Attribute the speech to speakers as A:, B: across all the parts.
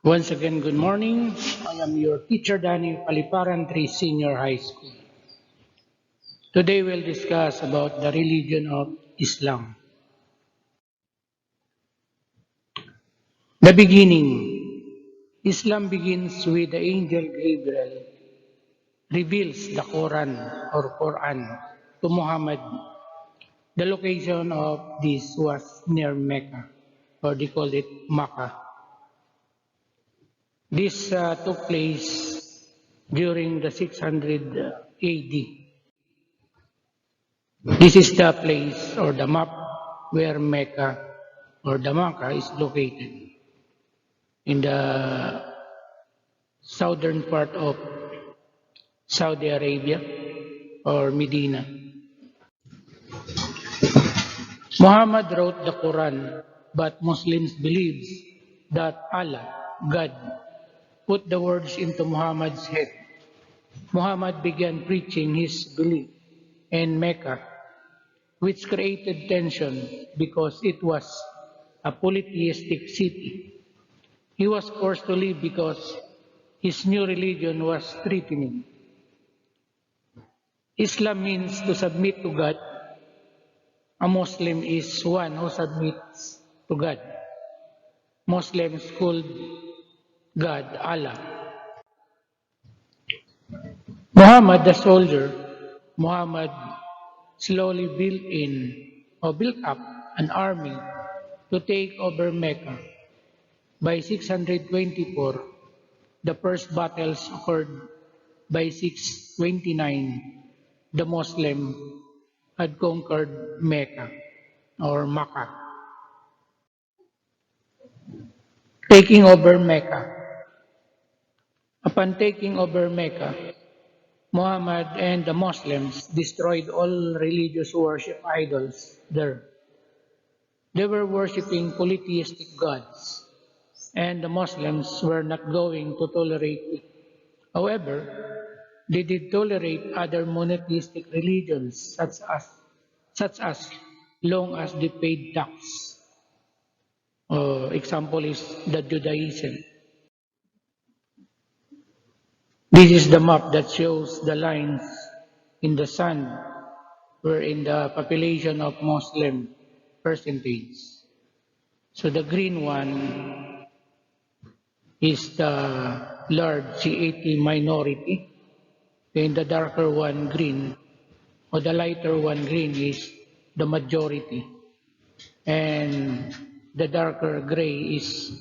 A: Once again, good morning. I am your teacher, Danny Paliparan 3 Senior High School. Today we'll discuss about the religion of Islam. The beginning. Islam begins with the angel Gabriel reveals the Quran to Muhammad. The location of this was near Mecca, or they call it Makkah. This took place during the 600 AD. This is the place or the map where Mecca or the Makkah is located in the southern part of Saudi Arabia or Medina. Muhammad wrote the Quran, but Muslims believe that Allah, God, put the words into Muhammad's head. Muhammad began preaching his belief in Mecca, which created tension because it was a polytheistic city. He was forced to leave because his new religion was threatening. Islam means to submit to God. A Muslim is one who submits to God. Muslims called God Allah. Muhammad the soldier, Muhammad slowly built up an army to take over Mecca. By 624, the first battles occurred. By 629, the Muslim had conquered Mecca or Makkah. Taking over Mecca. Upon taking over Mecca, Muhammad and the Muslims destroyed all religious worship idols there. They were worshipping polytheistic gods, and the Muslims were not going to tolerate it. However, they did tolerate other monotheistic religions such as long as they paid tax. Example is the Judaism. This is the map that shows the lines in the sand wherein the population of Muslim percentage. So the green one is the large CAT minority, and the darker one green or the lighter one green is the majority, and the darker gray is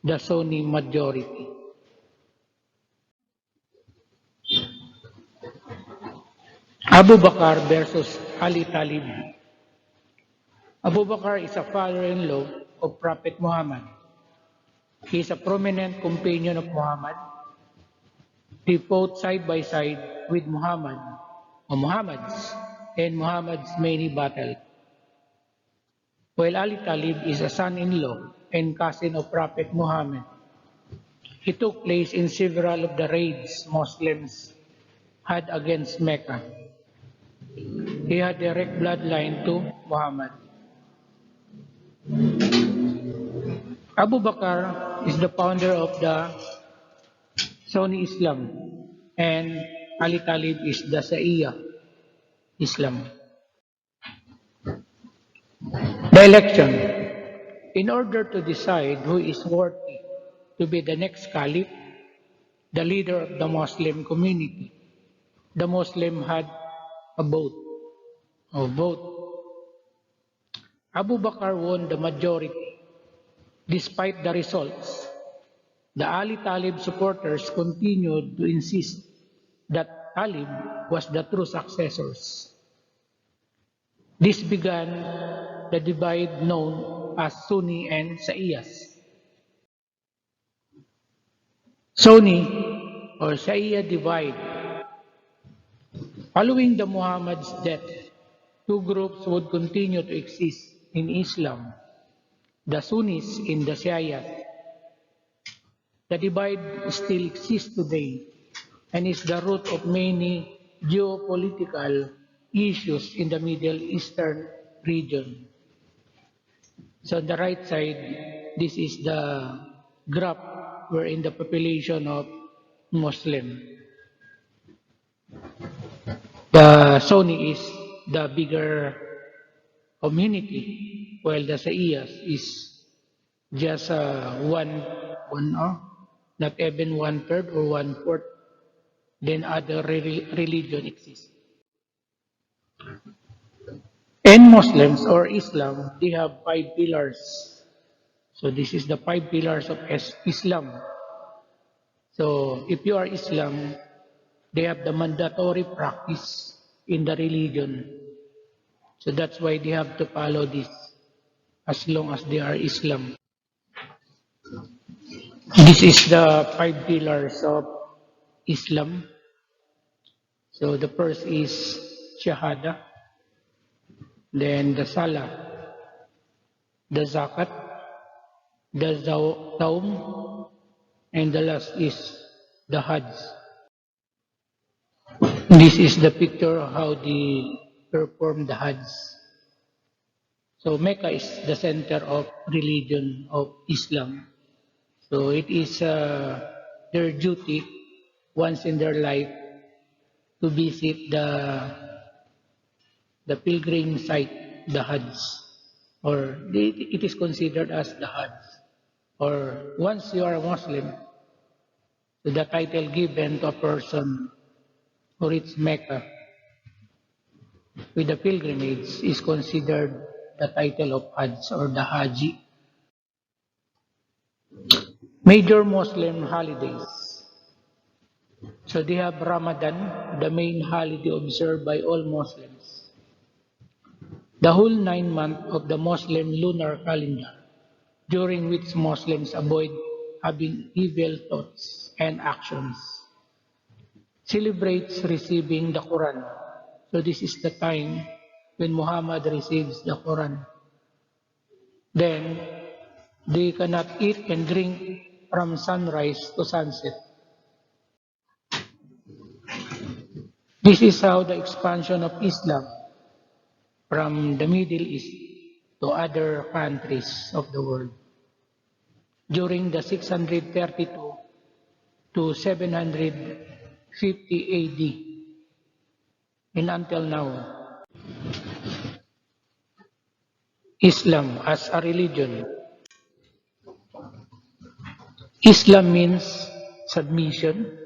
A: the Sunni majority. Abu Bakr versus Ali Talib. Abu Bakr is a father-in-law of Prophet Muhammad. He is a prominent companion of Muhammad. They fought side by side with Muhammad's and Muhammad's many battles. While Ali Talib is a son-in-law and cousin of Prophet Muhammad, he took place in several of the raids Muslims had against Mecca. He had direct bloodline to Muhammad. Abu Bakr is the founder of the Sunni Islam, and Ali Talib is the Shia Islam. The election. In order to decide who is worthy to be the next caliph, the leader of the Muslim community, the Muslim had a vote. Abu Bakr won the majority. Despite the results, the Ali Talib supporters continued to insist that Talib was the true successors. This began the divide known as Sunni and Shias. Sunni or Shia divide. Following the Muhammad's death, two groups would continue to exist in Islam, the Sunnis and the Shias. The divide still exists today and is the root of many geopolitical issues in the Middle Eastern region. So on the right side, this is the graph wherein the population of Muslim. The Sunni is the bigger community, while the Saiyas is just not even one third or one fourth. Then other religion exists. And Muslims or Islam, they have five pillars. So this is the five pillars of Islam. So if you are Islam, they have the mandatory practice in the religion. So that's why they have to follow this as long as they are Islam. This is the five pillars of Islam. So the first is Shahada, then the Salah, the Zakat, the Saum, and the last is the Hajj. This is the picture of how they perform the Hajj. So Mecca is the center of religion of Islam. So it is their duty once in their life to visit the pilgrim site, the Hajj, or it is considered as the Hajj. Or once you are a Muslim, so the title given to a person who reaches Mecca with the pilgrimage is considered the title of Hajj or the Haji. Major Muslim holidays. So they have Ramadan, the main holiday observed by all Muslims. The whole 9 months of the Muslim lunar calendar, during which Muslims avoid having evil thoughts and actions. Celebrates receiving the Quran. So this is the time when Muhammad receives the Quran. Then they cannot eat and drink from sunrise to sunset. This is how the expansion of Islam from the Middle East to other countries of the world. During the 632 to 750 AD and until now, Islam as a religion. Islam means submission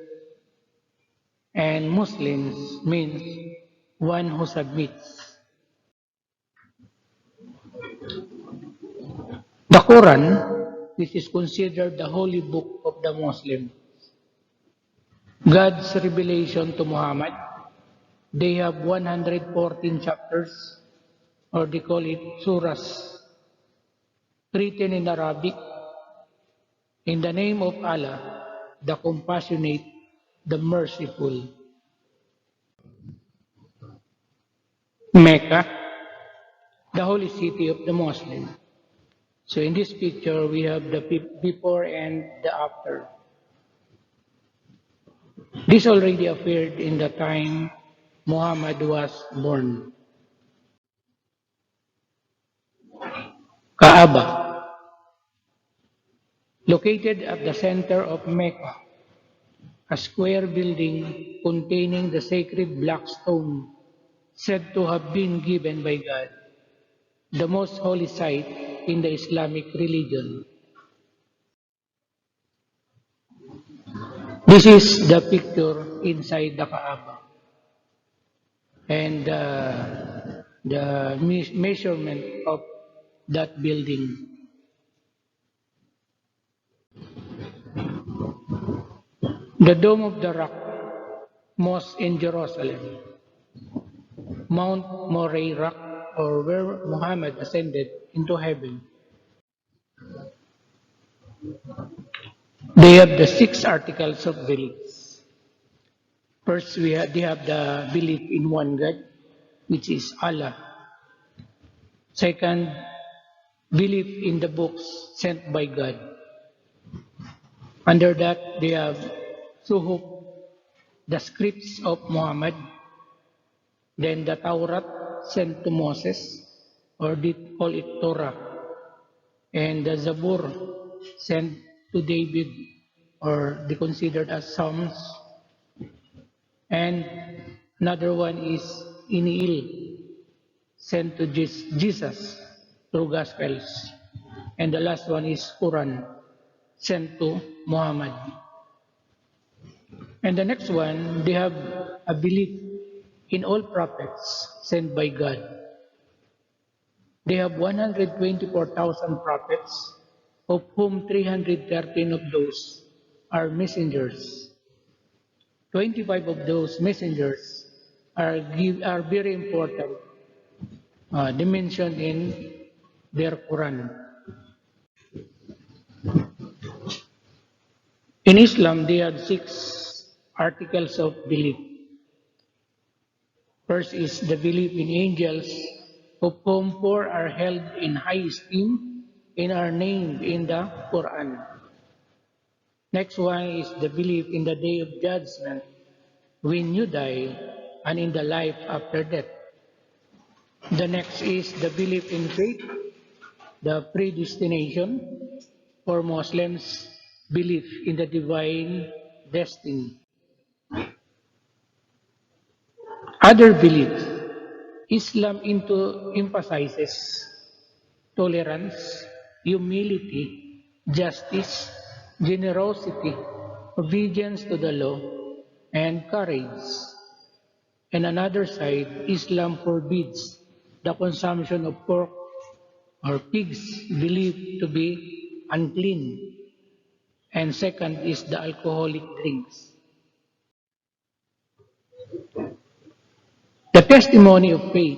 A: and Muslims means one who submits. The Quran, which is considered the holy book of the Muslim, God's revelation to Muhammad, they have 114 chapters, or they call it surahs, written in Arabic, in the name of Allah, the compassionate, the merciful. Mecca, the holy city of the Muslim. So in this picture, we have the before and the after. This already appeared in the time Muhammad was born. Kaaba, located at the center of Mecca, a square building containing the sacred black stone said to have been given by God, the most holy site in the Islamic religion. This is the picture inside the Kaaba and the measurement of that building. The Dome of the Rock Mosque in Jerusalem, Mount Moriah Rock, or where Muhammad ascended into heaven. They have the six articles of belief. First, they have the belief in one God, which is Allah. Second, belief in the books sent by God. Under that, they have Suhuf, the scripts of Muhammad. Then the Taurat sent to Moses, or they call it Torah. And the Zabur sent to David. or they considered as Psalms, and another one is Iniil, sent to Jesus through Gospels, and the last one is Quran, sent to Muhammad. And the next one, they have a belief in all prophets sent by God. They have 124,000 prophets, of whom 313 of those are messengers. 25 of those messengers are very important. They mentioned in their Quran. In Islam, they have 6 articles of belief. First is the belief in angels, of whom 4 are held in high esteem and are named in the Quran. Next one is the belief in the day of judgment, when you die, and in the life after death. The next is the belief in fate, the predestination. For Muslims, belief in the divine destiny. Other beliefs, Islam emphasizes tolerance, humility, justice, generosity, obedience to the law, and courage. And another side, Islam forbids the consumption of pork or pigs believed to be unclean. And second is the alcoholic drinks. The testimony of faith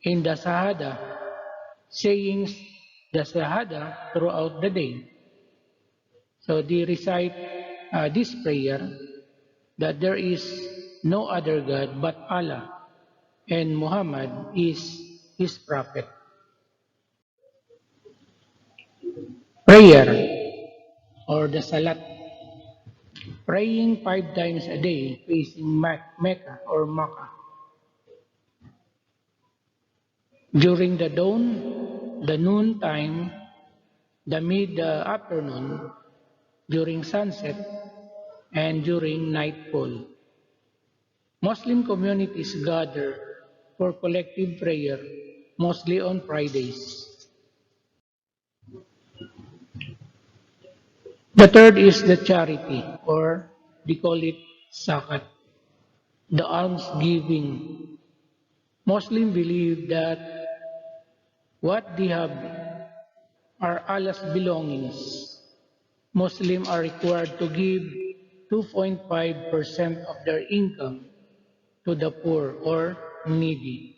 A: in the Shahada, saying the Shahada throughout the day. So they recite this prayer that there is no other God but Allah, and Muhammad is his prophet. Prayer or the Salat, praying 5 times a day facing Mecca or Makkah. During the dawn, the noon time, the mid-afternoon, during sunset, and during nightfall. Muslim communities gather for collective prayer, mostly on Fridays. The third is the charity, or they call it zakat, the alms giving. Muslims believe that what they have are Allah's belongings. Muslims are required to give 2.5% of their income to the poor or needy.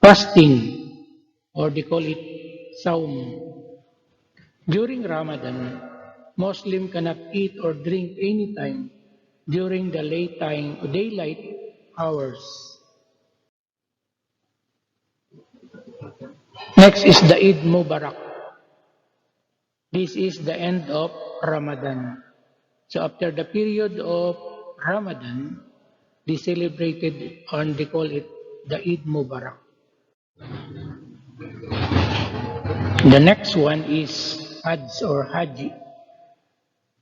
A: Fasting, or they call it saum. During Ramadan, Muslim cannot eat or drink anytime during the daylight hours. Next is the Eid Mubarak. This is the end of Ramadan. So after the period of Ramadan, they celebrated and they call it the Eid Mubarak. The next one is Hajj or Haji.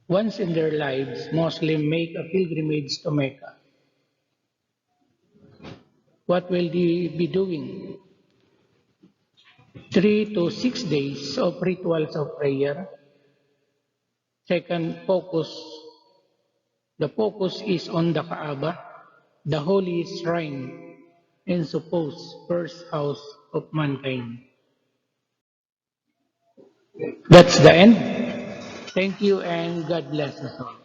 A: Once in their lives, Muslims make a pilgrimage to Mecca. What will they be doing? 3 to 6 days of rituals of prayer. Second, the focus is on the Kaaba, the holy shrine, and supposed first house of mankind. That's the end. Thank you and God bless us all.